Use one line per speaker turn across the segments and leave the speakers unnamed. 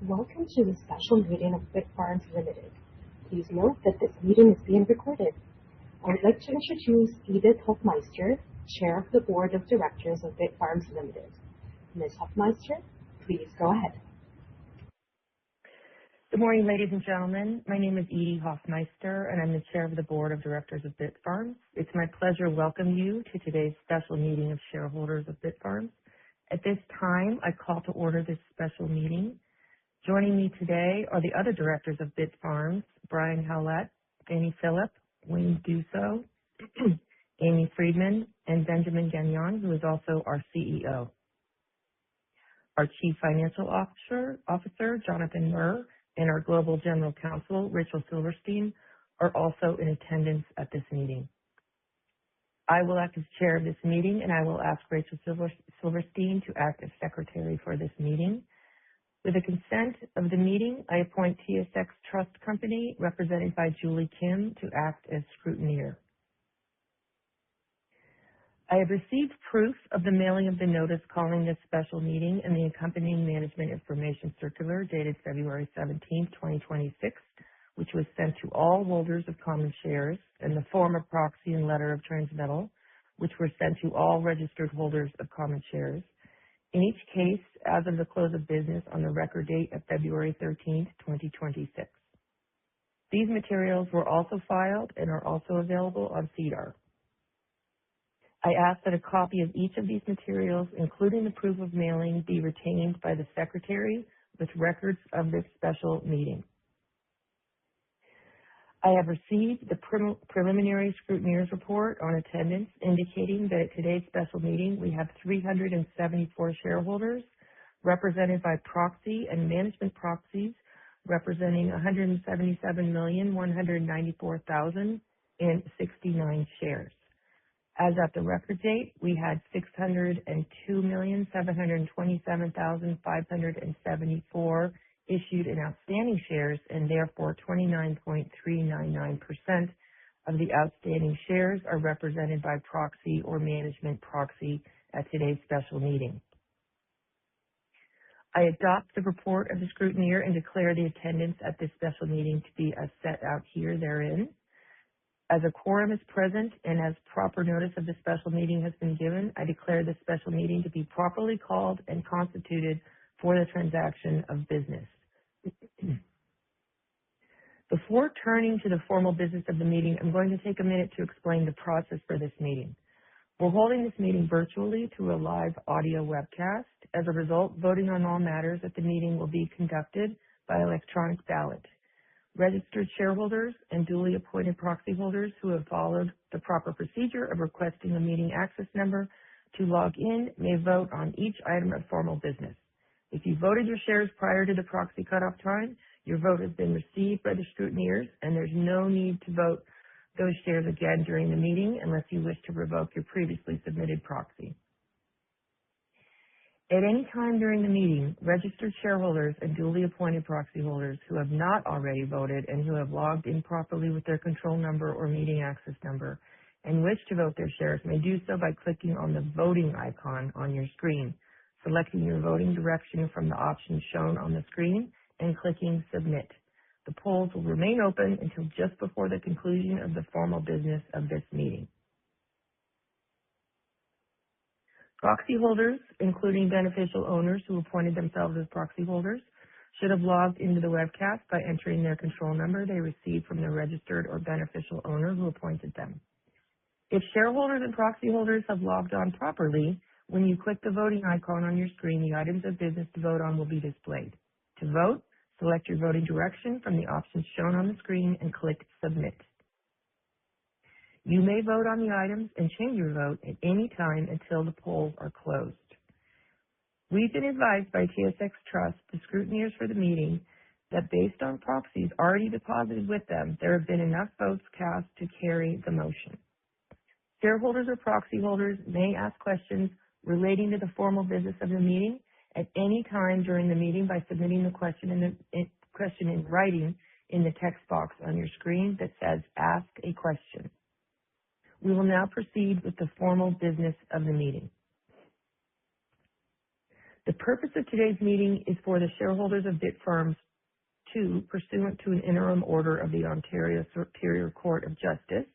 Welcome to the special meeting of Bitfarms Limited. Please note that this meeting is being recorded. I would like to introduce Edith Hofmeister, Chair of the Board of Directors of Bitfarms Limited. Ms. Hofmeister, please go ahead.
Good morning, ladies and gentlemen. My name is Edie Hofmeister, and I'm the Chair of the Board of Directors of Bitfarms. It's my pleasure to welcome you to today's special meeting of shareholders of Bitfarms. At this time, I call to order this special meeting. Joining me today are the other directors of Bitfarms, Brian Howlett, Danny Phillip, Wayne Duso, Amy Friedman, and Benjamin Gagnon, who is also our CEO. Our Chief Financial Officer, Jonathan Murr, and our Global General Counsel, Rachel Silverstein, are also in attendance at this meeting. I will act as chair of this meeting, and I will ask Rachel Silverstein to act as secretary for this meeting. With the consent of the meeting, I appoint TSX Trust Company, represented by Julie Kim, to act as scrutineer. I have received proof of the mailing of the notice calling this special meeting and the accompanying management information circular dated February 17, 2026, which was sent to all holders of common shares, and the form of proxy and letter of transmittal, which were sent to all registered holders of common shares. In each case, as of the close of business on the record date of February 13, 2026. These materials were also filed and are also available on SEDAR. I ask that a copy of each of these materials, including the proof of mailing, be retained by the Secretary with records of this special meeting. I have received the preliminary scrutineer's report on attendance, indicating that at today's special meeting we have 374 shareholders represented by proxy and management proxies representing 177,194,069 shares. As at the record date, we had 602,727,574 issued and outstanding shares, and therefore 29.399% of the outstanding shares are represented by proxy or management proxy at today's special meeting. I adopt the report of the scrutineer and declare the attendance at this special meeting to be as set out here therein. As a quorum is present and as proper notice of the special meeting has been given, I declare this special meeting to be properly called and constituted for the transaction of business. Before turning to the formal business of the meeting, I'm going to take a minute to explain the process for this meeting. We're holding this meeting virtually through a live audio webcast. As a result, voting on all matters at the meeting will be conducted by electronic ballot. Registered shareholders and duly appointed proxy holders who have followed the proper procedure of requesting a meeting access number to log in may vote on each item of formal business. If you voted your shares prior to the proxy cutoff time, your vote has been received by the scrutineers, and there's no need to vote those shares again during the meeting unless you wish to revoke your previously submitted proxy. At any time during the meeting, registered shareholders and duly appointed proxy holders who have not already voted and who have logged in properly with their control number or meeting access number and wish to vote their shares may do so by clicking on the voting icon on your screen, selecting your voting direction from the options shown on the screen, and clicking Submit. The polls will remain open until just before the conclusion of the formal business of this meeting. Proxy holders, including beneficial owners who appointed themselves as proxy holders, should have logged into the webcast by entering their control number they received from the registered or beneficial owner who appointed them. If shareholders and proxy holders have logged on properly, when you click the voting icon on your screen, the items of business to vote on will be displayed. To vote, select your voting direction from the options shown on the screen and click Submit. You may vote on the items and change your vote at any time until the polls are closed. We've been advised by TSX Trust, the scrutineers for the meeting, that based on proxies already deposited with them, there have been enough votes cast to carry the motion. Shareholders or proxy holders may ask questions relating to the formal business of the meeting at any time during the meeting by submitting the question in writing in the text box on your screen that says Ask a Question. We will now proceed with the formal business of the meeting. The purpose of today's meeting is for the shareholders of Bitfarms to, pursuant to an interim order of the Ontario Superior Court of Justice,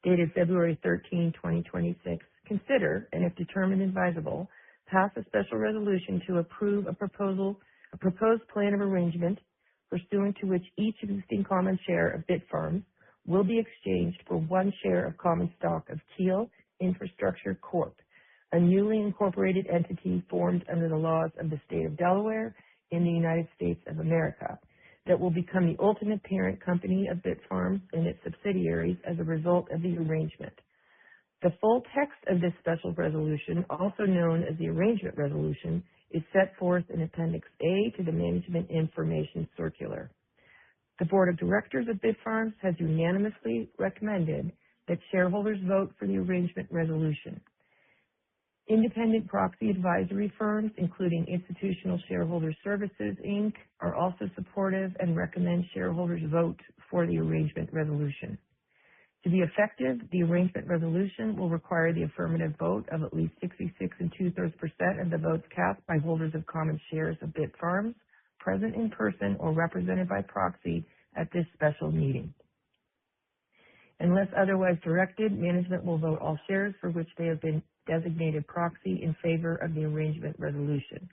dated February 13, 2026, consider, and if determined advisable, pass a special resolution to approve a proposed plan of arrangement pursuant to which each existing common share of Bitfarms will be exchanged for one share of common stock of Keel Infrastructure Corp., a newly incorporated entity formed under the laws of the state of Delaware in the United States of America, that will become the ultimate parent company of Bitfarms and its subsidiaries as a result of the arrangement. The full text of this special resolution, also known as the Arrangement Resolution, is set forth in Appendix A to the Management Information Circular. The Board of Directors of Bitfarms has unanimously recommended that shareholders vote for the Arrangement Resolution. Independent proxy advisory firms, including Institutional Shareholder Services, Inc., are also supportive and recommend shareholders vote for the Arrangement Resolution. To be effective, the Arrangement Resolution will require the affirmative vote of at least 66 2/3% of the votes cast by holders of common shares of Bitfarms, present in person or represented by proxy at this special meeting. Unless otherwise directed, management will vote all shares for which they have been designated proxy in favor of the Arrangement Resolution.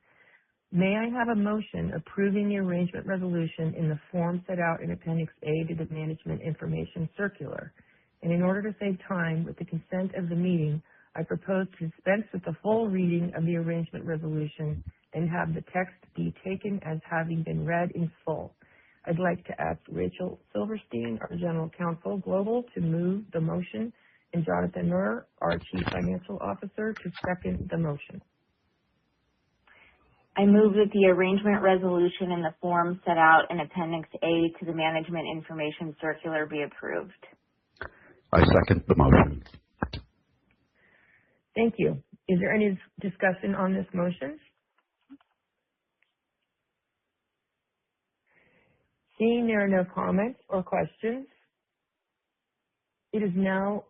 May I have a motion approving the Arrangement Resolution in the form set out in Appendix A to the Management Information Circular? And in order to save time, with the consent of the meeting, I propose to dispense with the full reading of the Arrangement Resolution and have the text be taken as having been read in full. I'd like to ask Rachel Silverstein, our General Counsel Global, to move the motion, and Jonathan Murr, our Chief Financial Officer, to second the motion.
I move that the Arrangement Resolution in the form set out in Appendix A to the Management Information Circular be approved.
I second the motion.
Thank you. Is there any discussion on this motion? Seeing there are no comments or questions, it is now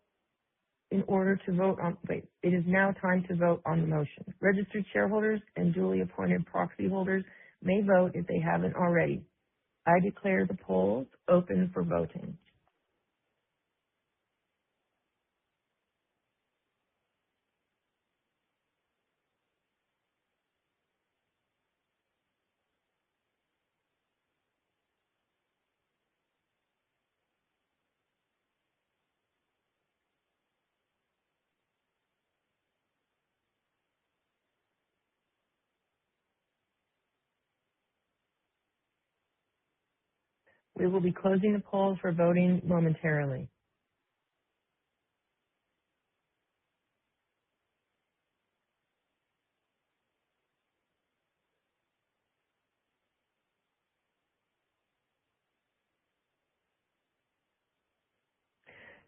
time to vote on the motion. Registered shareholders and duly appointed proxy holders may vote if they haven't already. I declare the polls open for voting. We will be closing the polls for voting momentarily.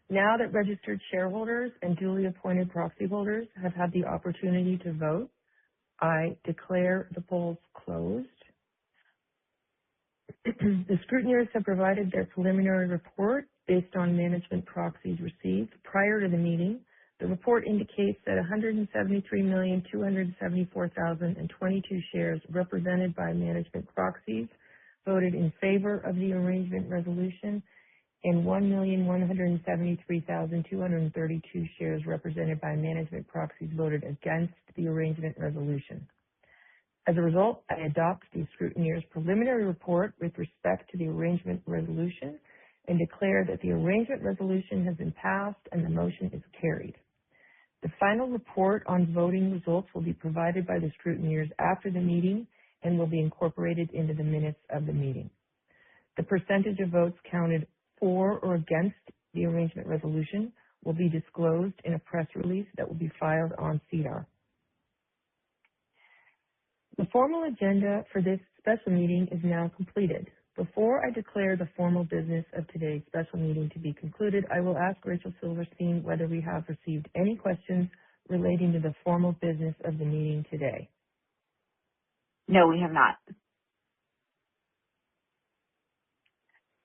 Now that registered shareholders and duly appointed proxy holders have had the opportunity to vote, I declare the polls closed. The scrutineers have provided their preliminary report based on management proxies received prior to the meeting. The report indicates that 173,274,022 shares represented by management proxies voted in favor of the Arrangement Resolution, and 1,173,232 shares represented by management proxies voted against the Arrangement Resolution. As a result, I adopt the scrutineer's preliminary report with respect to the Arrangement Resolution and declare that the Arrangement Resolution has been passed and the motion is carried. The final report on voting results will be provided by the scrutineers after the meeting and will be incorporated into the minutes of the meeting. The percentage of votes counted for or against the Arrangement Resolution will be disclosed in a press release that will be filed on SEDAR. The formal agenda for this special meeting is now completed. Before I declare the formal business of today's special meeting to be concluded, I will ask Rachel Silverstein whether we have received any questions relating to the formal business of the meeting today.
No, we have not.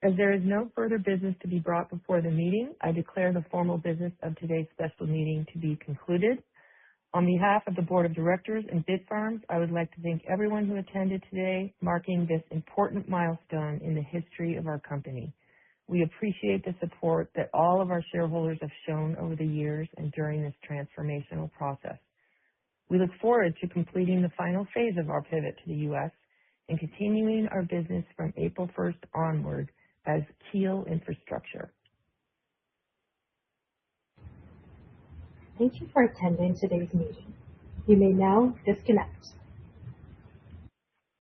As there is no further business to be brought before the meeting, I declare the formal business of today's special meeting to be concluded. On behalf of the Board of Directors and Bitfarms, I would like to thank everyone who attended today, marking this important milestone in the history of our company. We appreciate the support that all of our shareholders have shown over the years and during this transformational process. We look forward to completing the final phase of our pivot to the U.S. and continuing our business from April 1st onward as Keel Infrastructure.
Thank you for attending today's meeting. You may now disconnect.